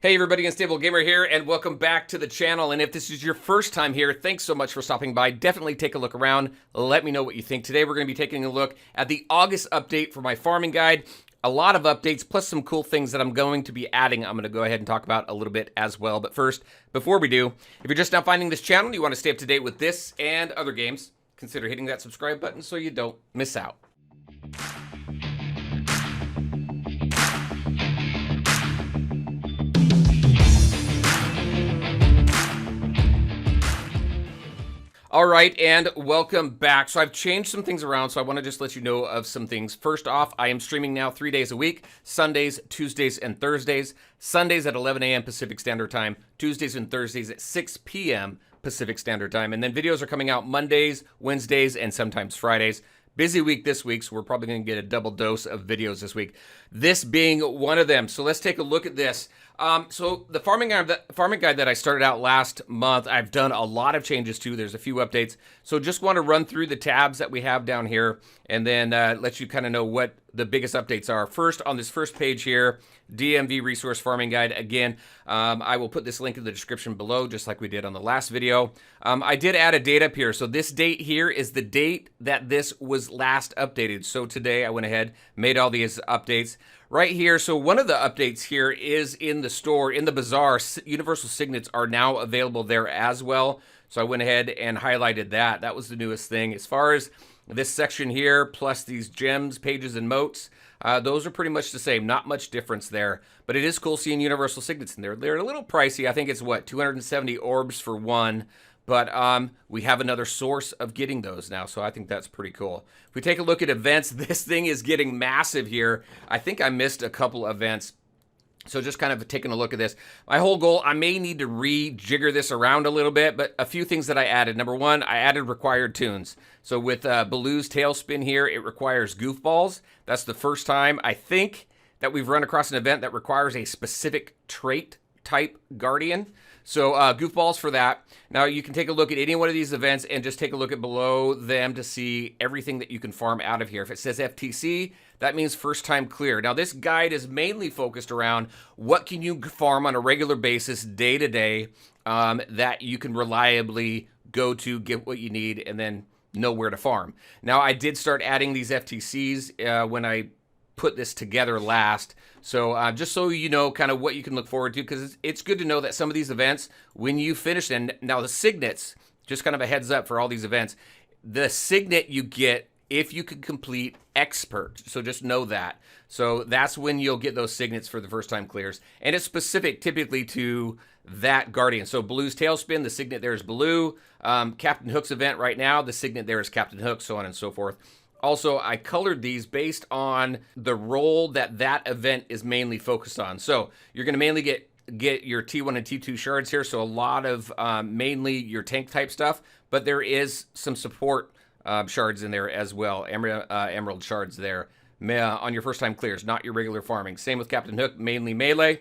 Hey everybody, Unstable Gamer here, and welcome back to the channel. And if this is your first time here, thanks so much for stopping by. Definitely take a look around. Let me know what you think. Today we're going to be taking a look at the August update for my farming guide. A lot of updates, plus some cool things that I'm going to be adding. I'm going to go ahead and talk about a little bit as well. But first, before we do, if you're just now finding this channel and you want to stay up to date with this and other games, consider hitting that subscribe button so you don't miss out. All right, and welcome back. So I've changed some things around, so I want to just let you know of some things. First off, I am streaming now 3 days a week, Sundays, Tuesdays, and Thursdays. Sundays at 11 a.m. Pacific Standard Time, Tuesdays and Thursdays at 6 p.m. Pacific Standard Time. And then videos are coming out Mondays, Wednesdays, and sometimes Fridays. Busy week this week, so we're probably going to get a double dose of videos this week. This being one of them. So let's take a look at this. So the farming guide that I started out last month, I've done a lot of changes to. There's a few updates. So just want to run through the tabs that we have down here and then let you kind of know what the biggest updates are. First, on this first page here, DMV Resource Farming Guide. Again, I will put this link in the description below, just like we did on the last video. I did add a date up here. So this date here is the date that this was last updated. So today I went ahead, made all these updates. Right here, so one of the updates here is in the store, in the Bazaar. Universal Signets are now available there as well. So I went ahead and highlighted that. That was the newest thing. As far as this section here, plus these gems, pages, and moats, those are pretty much the same. Not much difference there. But it is cool seeing Universal Signets in there. They're a little pricey. I think it's, what, 270 orbs for one. But we have another source of getting those now, so I think that's pretty cool. If we take a look at events, this thing is getting massive here. I think I missed a couple events, so just kind of taking a look at this. My whole goal, I may need to rejigger this around a little bit, but a few things that I added. Number one, I added required tunes. So with Baloo's Tailspin here, it requires goofballs. That's the first time, I think, that we've run across an event that requires a specific trait type guardian. So goofballs for that. Now you can take a look at any one of these events and just take a look at below them to see everything that you can farm out of here. If it says FTC, that means first time clear. Now this guide is mainly focused around what can you farm on a regular basis, day to day, that you can reliably go to, get what you need, and then know where to farm. Now I did start adding these FTCs when I put this together last. So just so you know kind of what you can look forward to, because it's good to know that some of these events, when you finish them, now the signets, just kind of a heads up for all these events, the signet you get if you can complete expert. So just know that. So that's when you'll get those signets for the first time clears. And it's specific typically to that guardian. So Baloo's Tailspin, the signet there is Baloo. Captain Hook's event right now, the signet there is Captain Hook, so on and so forth. Also, I colored these based on the role that that event is mainly focused on. So you're going to mainly get your T1 and T2 shards here. So a lot of mainly your tank type stuff, but there is some support shards in there as well. Emerald shards there on your first time clears, not your regular farming. Same with Captain Hook, mainly melee.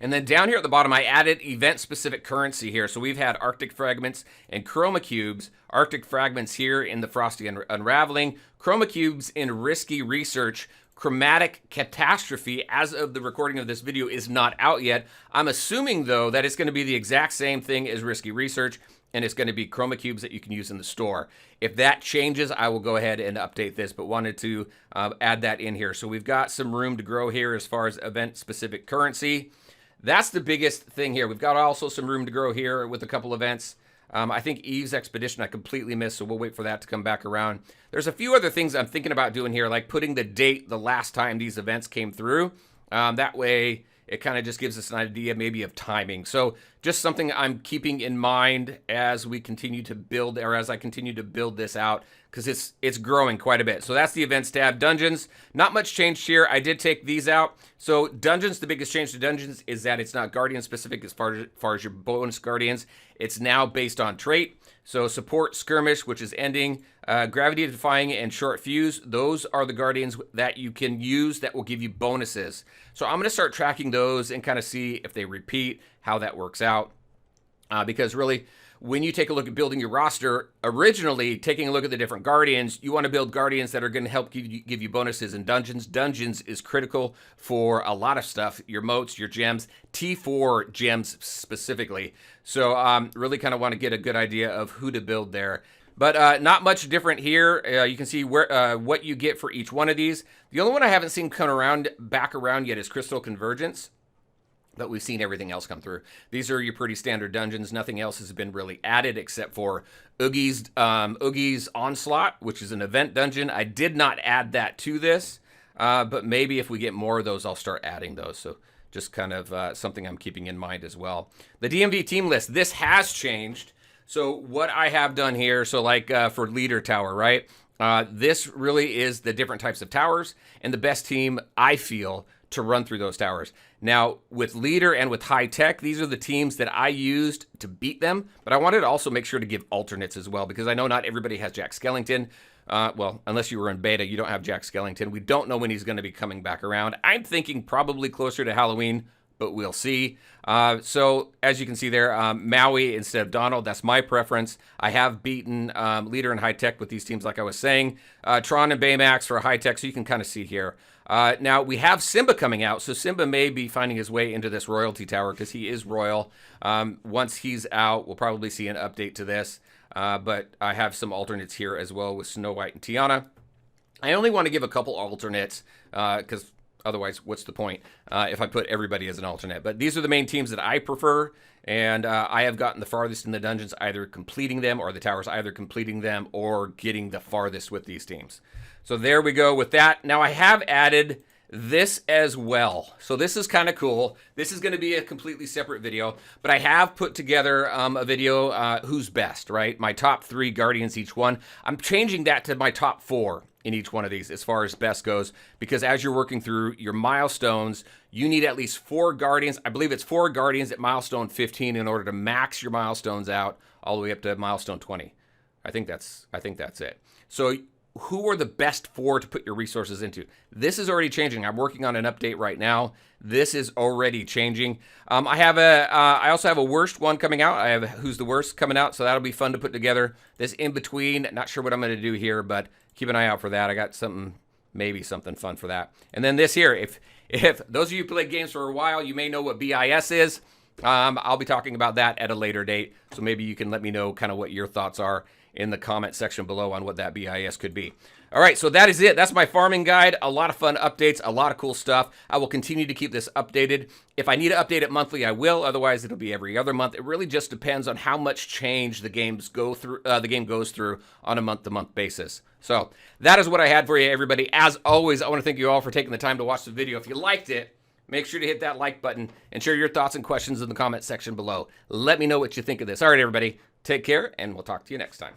And then down here at the bottom, I added event-specific currency here. So we've had Arctic Fragments and Chroma Cubes. Arctic Fragments here in the Frosty Unraveling. Chroma Cubes in Risky Research. Chromatic Catastrophe, as of the recording of this video, is not out yet. I'm assuming, though, that it's going to be the exact same thing as Risky Research, and it's going to be Chroma Cubes that you can use in the store. If that changes, I will go ahead and update this, but wanted to add that in here. So we've got some room to grow here as far as event-specific currency. That's the biggest thing here. We've got also some room to grow here with a couple events. I think Eve's Expedition I completely missed, so we'll wait for that to come back around. There's a few other things I'm thinking about doing here, like putting the date the last time these events came through. That way, it kind of just gives us an idea maybe of timing. So just something I'm keeping in mind as we continue to build, or as I continue to build this out, because it's growing quite a bit. So that's the events tab. Dungeons, not much changed here. I did take these out. So dungeons, the biggest change to dungeons is that it's not guardian specific as far as your bonus guardians. It's now based on trait. So support, skirmish, which is ending, gravity defying, and short fuse. Those are the guardians that you can use that will give you bonuses. So I'm going to start tracking those and kind of see if they repeat, how that works out. Because really, when you take a look at building your roster, originally taking a look at the different Guardians, you want to build Guardians that are going to help give you bonuses in dungeons. Dungeons is critical for a lot of stuff, your moats, your gems, T4 gems specifically. So really kind of want to get a good idea of who to build there. But not much different here. You can see where what you get for each one of these. The only one I haven't seen come back around yet is Crystal Convergence. But we've seen everything else come through. These are your pretty standard dungeons. Nothing else has been really added except for Oogie's Onslaught, which is an event dungeon. I did not add that to this, but maybe if we get more of those, I'll start adding those. So just kind of something I'm keeping in mind as well. The DMV team list, this has changed. So what I have done here, so like for leader tower, right? This really is the different types of towers and the best team, I feel, to run through those towers. Now, with leader and with high tech, these are the teams that I used to beat them, but I wanted to also make sure to give alternates as well, because I know not everybody has Jack Skellington. Well, unless you were in beta, you don't have Jack Skellington. We don't know when he's going to be coming back around. I'm thinking probably closer to Halloween, but we'll see. So as you can see there, Maui instead of Donald, that's my preference. I have beaten leader and high tech with these teams, like I was saying. Tron and Baymax for high tech, so you can kind of see here. Now we have Simba coming out, so Simba may be finding his way into this royalty tower because he is royal. Once he's out, we'll probably see an update to this. But I have some alternates here as well with Snow White and Tiana. I only want to give a couple alternates because otherwise, what's the point if I put everybody as an alternate? But these are the main teams that I prefer, and I have gotten the farthest in the dungeons, either completing them or the towers, either completing them or getting the farthest with these teams. So there we go with that. Now I have added this as well. So this is kind of cool. This is going to be a completely separate video, but I have put together a video, who's best, right? My top 3 Guardians each one. I'm changing that to my top 4 in each one of these as far as best goes, because as you're working through your milestones, you need at least 4 Guardians. I believe it's 4 Guardians at milestone 15 in order to max your milestones out all the way up to milestone 20. I think that's it. So who are the best 4 to put your resources into? This is already changing. I'm working on an update right now. This is already changing. I also have a worst one coming out. I have who's the worst coming out, so that'll be fun to put together. This in between, not sure what I'm going to do here, but keep an eye out for that. I got something, maybe something fun for that. And then this here, if those of you who played games for a while, you may know what BIS is. I'll be talking about that at a later date, so maybe you can let me know kind of what your thoughts are in the comment section below on what that BIS could be. All right, so that is it. That's my farming guide. A lot of fun updates, a lot of cool stuff. I will continue to keep this updated. If I need to update it monthly, I will. Otherwise, it'll be every other month. It really just depends on how much change the game goes through on a month-to-month basis. So that is what I had for you, everybody. As always, I want to thank you all for taking the time to watch the video. If you liked it, make sure to hit that like button and share your thoughts and questions in the comment section below. Let me know what you think of this. All right, everybody, take care, and we'll talk to you next time.